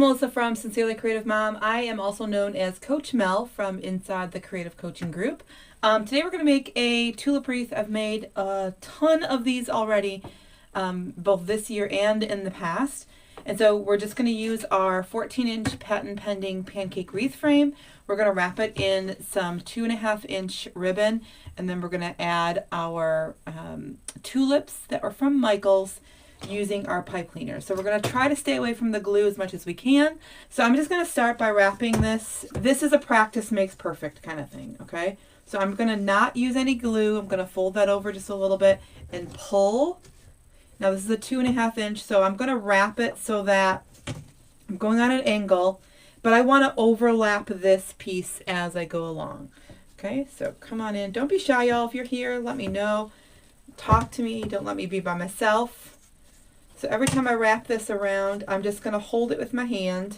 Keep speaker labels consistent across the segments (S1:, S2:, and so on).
S1: Melissa from Sincerely Creative Mom. I am also known as Coach Mel from inside the Creative Coaching Group. Today we're going to make a tulip wreath. I've made a ton of these already, both this year and in the past. And so we're just going to use our 14-inch patent pending Pancake Wreath Frame. We're going to wrap it in some 2.5-inch ribbon, and then we're going to add our tulips that are from Michael's using our pipe cleaner. So we're going to try to stay away from the glue as much as we can. So I'm just going to start by wrapping this. This is a practice makes perfect kind of thing, okay? So I'm going to not use any glue. I'm going to fold that over just a little bit and pull. Now this is a 2.5-inch, so I'm going to wrap it so that I'm going on an angle, but I want to overlap this piece as I go along. Okay, so come on in. Don't be shy, y'all. If you're here, let me know. Talk to me. Don't let me be by myself. So every time I wrap this around, I'm just going to hold it with my hand.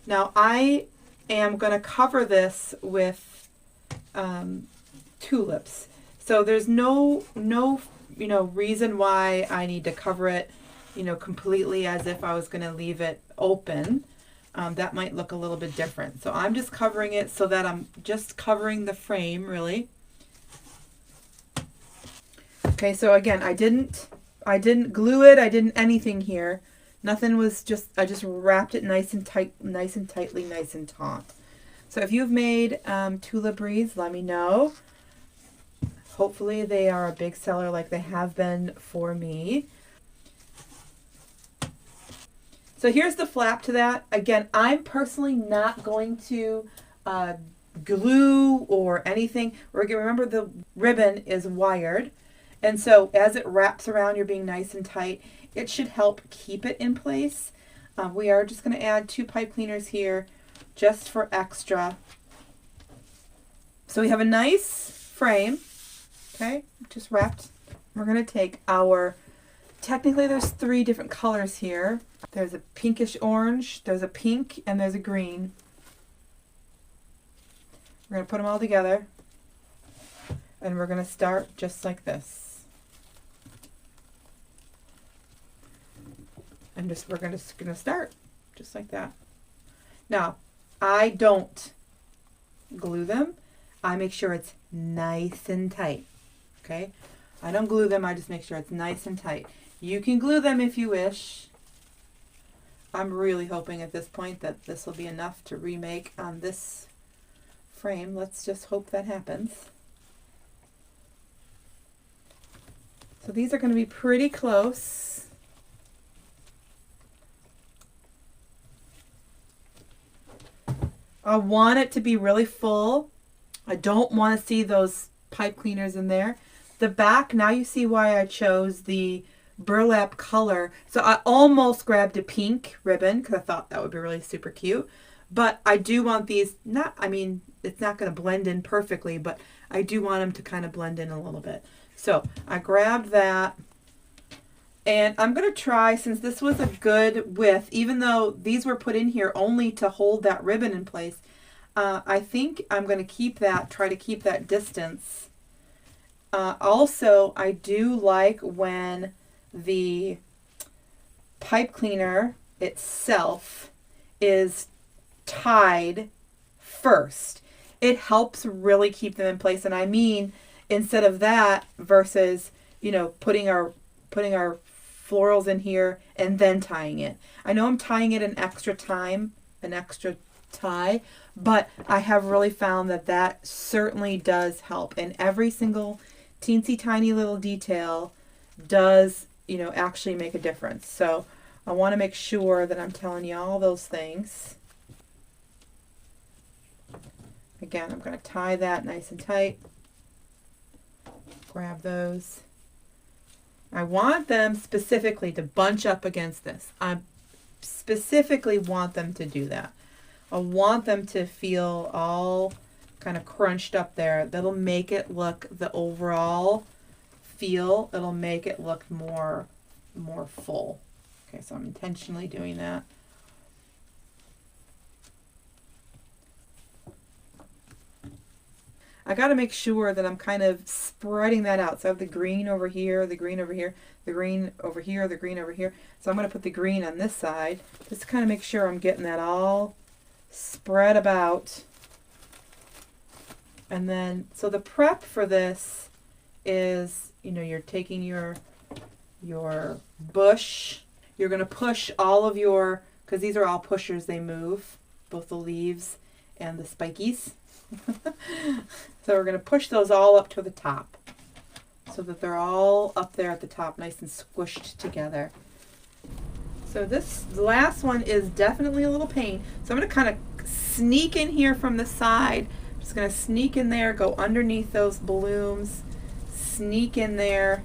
S1: Now I am going to cover this with tulips. So there's no reason why I need to cover it, completely as if I was going to leave it open. That might look a little bit different. So I'm just covering it so that I'm just covering the frame, really. Okay, so again, I didn't glue it. I didn't anything here. Nothing was I just wrapped it nice and tight, nice and tightly, nice and taut. So if you've made tulip wreaths, let me know. Hopefully they are a big seller like they have been for me. So here's the flap to that. Again, I'm personally not going to glue or anything. Remember, the ribbon is wired. And so as it wraps around, you're being nice and tight. It should help keep it in place. We are just going to add 2 pipe cleaners here just for extra. So we have a nice frame. Okay, just wrapped. We're going to take technically there's 3 different colors here. There's a pinkish orange, there's a pink, and there's a green. We're going to put them all together. And we're going to start just like this. And we're going to start just like that. Now, I don't glue them. I make sure it's nice and tight. Okay? I don't glue them. I just make sure it's nice and tight. You can glue them if you wish. I'm really hoping at this point that this will be enough to remake on this frame. Let's just hope that happens. So these are going to be pretty close. I want it to be really full. I don't want to see those pipe cleaners in there. The back, now you see why I chose the burlap color. So I almost grabbed a pink ribbon because I thought that would be really super cute. But I do want these, it's not going to blend in perfectly, but I do want them to kind of blend in a little bit. So I grabbed that, and I'm going to try, since this was a good width, even though these were put in here only to hold that ribbon in place, I think I'm going to try to keep that distance. Also, I do like when the pipe cleaner itself is tied first. It helps really keep them in place, and I mean, instead of that versus, putting our florals in here and then tying it. I know I'm tying it an extra tie, but I have really found that certainly does help. And every single teensy tiny little detail does, actually make a difference. So I want to make sure that I'm telling you all those things. Again, I'm going to tie that nice and tight. Grab those. I want them specifically to bunch up against this. I specifically want them to do that. I want them to feel all kind of crunched up there. That'll make it look, the overall feel, it'll make it look more full. Okay, so I'm intentionally doing that. I got to make sure that I'm kind of spreading that out. So I have the green over here, the green over here, the green over here, the green over here. So I'm going to put the green on this side just to kind of make sure I'm getting that all spread about. And then, so the prep for this is, you know, you're taking your bush. You're going to push all of your, because these are all pushers, they move, both the leaves and the spikies. So we're going to push those all up to the top so that they're all up there at the top, nice and squished together. So this last one is definitely a little pain. So I'm going to kind of sneak in here from the side. I'm just going to sneak in there, go underneath those blooms, sneak in there.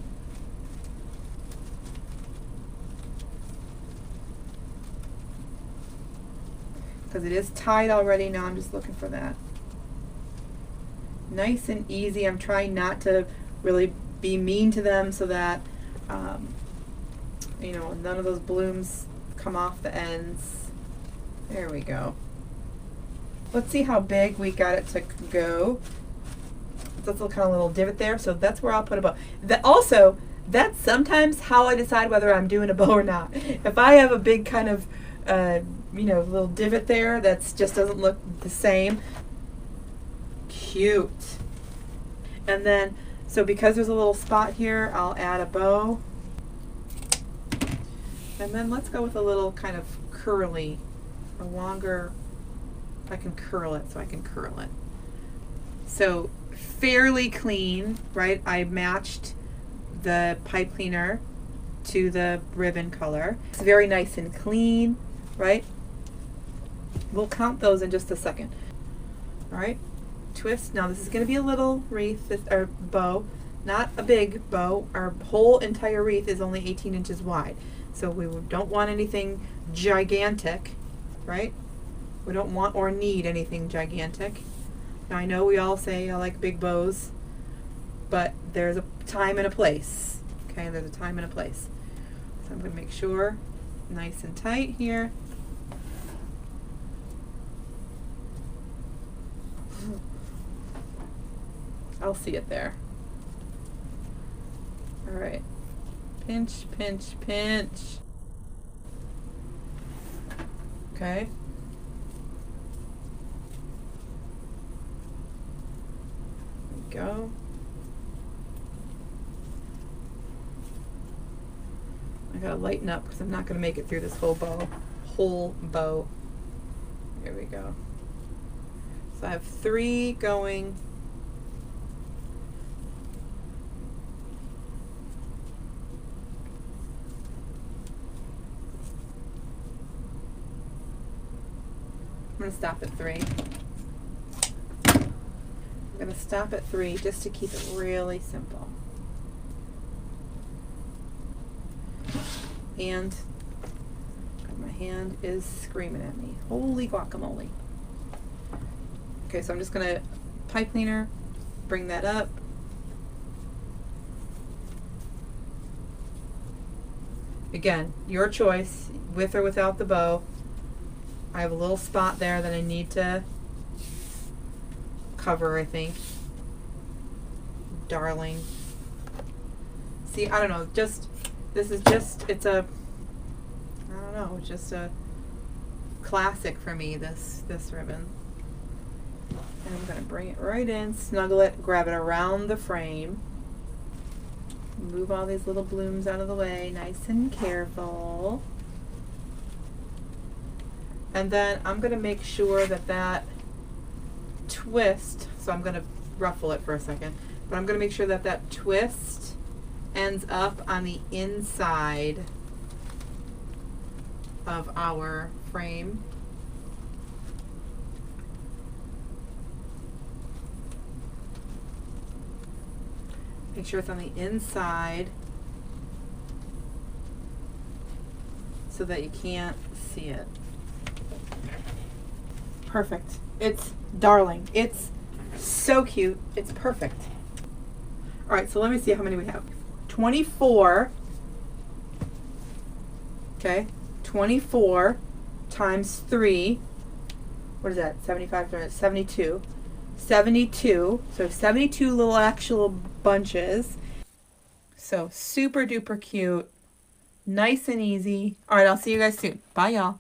S1: Because it is tied already. Now I'm just looking for that. Nice and easy. I'm trying not to really be mean to them so that, you know, none of those blooms come off the ends. There we go. Let's see how big we got it to go. That's a kind of little divot there, so that's where I'll put a bow. Also, that's sometimes how I decide whether I'm doing a bow or not. If I have a big kind of, you know, little divot there that just doesn't look the same. Cute. And then, so because there's a little spot here, I'll add a bow. And then let's go with a little kind of curly, a longer, I can curl it, so I can curl it. So fairly clean, right? I matched the pipe cleaner to the ribbon color. It's very nice and clean, right? We'll count those in just a second. All right, twist. Now this is going to be a little wreath, or bow, not a big bow. Our whole entire wreath is only 18 inches wide. So we don't want anything gigantic, right? We don't want or need anything gigantic. Now I know we all say I like big bows, but there's a time and a place. Okay, there's a time and a place. So I'm going to make sure nice and tight here. I'll see it there. All right. Pinch, pinch, pinch. Okay. There we go. I gotta lighten up because I'm not gonna make it through this whole bow. There we go. So I have 3 going. I'm going to stop at 3. I'm going to stop at 3 just to keep it really simple. And my hand is screaming at me. Holy guacamole. Okay, so I'm just going to pipe cleaner, bring that up. Again, your choice, with or without the bow. I have a little spot there that I need to cover, I think. Darling. See, I don't know, this is just, it's a, I don't know, it's just a classic for me, this ribbon. And I'm going to bring it right in, snuggle it, grab it around the frame. Move all these little blooms out of the way, nice and careful. And then I'm going to make sure that that twist, so I'm going to ruffle it for a second, but I'm going to make sure that that twist ends up on the inside of our frame. Make sure it's on the inside so that you can't see it. Perfect. It's darling. It's so cute. It's perfect. All right, so let me see how many we have. 24. Okay, 24 times 3. What is that? 75, 72. 72. So 72 little actual bunches. So super duper cute. Nice and easy. All right, I'll see you guys soon. Bye, y'all.